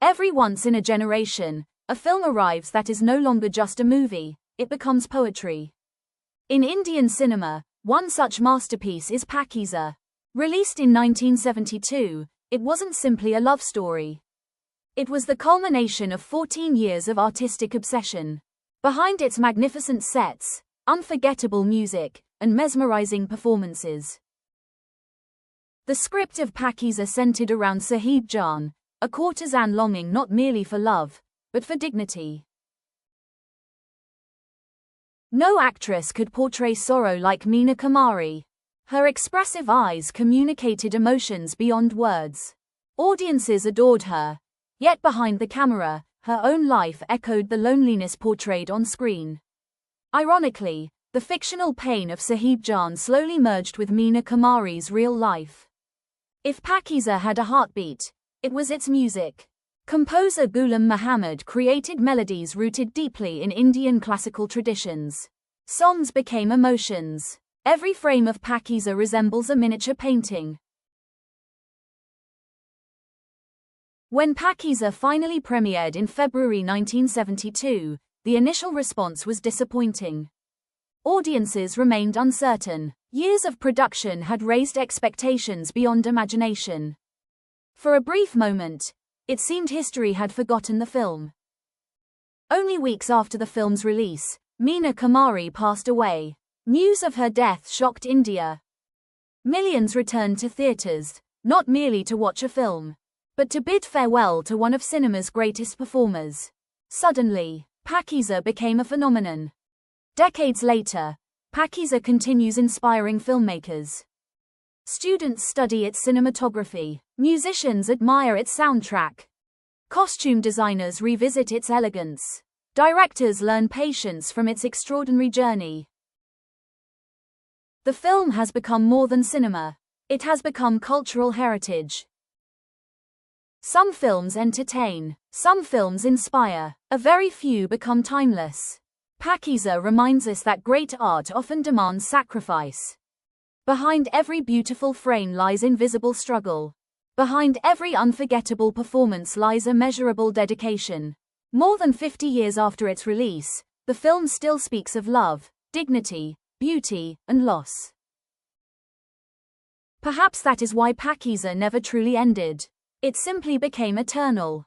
Every once in a generation, a film arrives that is no longer just a movie, it becomes poetry. In Indian cinema, one such masterpiece is Pakeezah. Released in 1972, it wasn't simply a love story. It was the culmination of 14 years of artistic obsession. Behind its magnificent sets, unforgettable music, and mesmerizing performances. The script of Pakeezah centered around Sahib Jan, a courtesan longing not merely for love, but for dignity. No actress could portray sorrow like Meena Kumari. Her expressive eyes communicated emotions beyond words. Audiences adored her, yet behind the camera, her own life echoed the loneliness portrayed on screen. Ironically, the fictional pain of Sahib Jan slowly merged with Meena Kumari's real life. If Pakeezah had a heartbeat, it was its music. Composer Ghulam Muhammad created melodies rooted deeply in Indian classical traditions. Songs became emotions. Every frame of Pakeezah resembles a miniature painting. When Pakeezah finally premiered in February 1972, the initial response was disappointing. Audiences remained uncertain. Years of production had raised expectations beyond imagination. For a brief moment, it seemed history had forgotten the film. Only weeks after the film's release, Meena Kumari passed away. News of her death shocked India. Millions returned to theatres, not merely to watch a film, but to bid farewell to one of cinema's greatest performers. Suddenly, Pakeezah became a phenomenon. Decades later, Pakeezah continues inspiring filmmakers. Students study its cinematography, musicians admire its soundtrack. Costume designers revisit its elegance. Directors learn patience from its extraordinary journey. The film has become more than cinema. It has become cultural heritage. Some films entertain, some films inspire, a very few become timeless. Pakeezah reminds us that great art often demands sacrifice. Behind every beautiful frame lies invisible struggle. Behind every unforgettable performance lies immeasurable dedication. More than 50 years after its release, the film still speaks of love, dignity, beauty, and loss. Perhaps that is why Pakeezah never truly ended. It simply became eternal.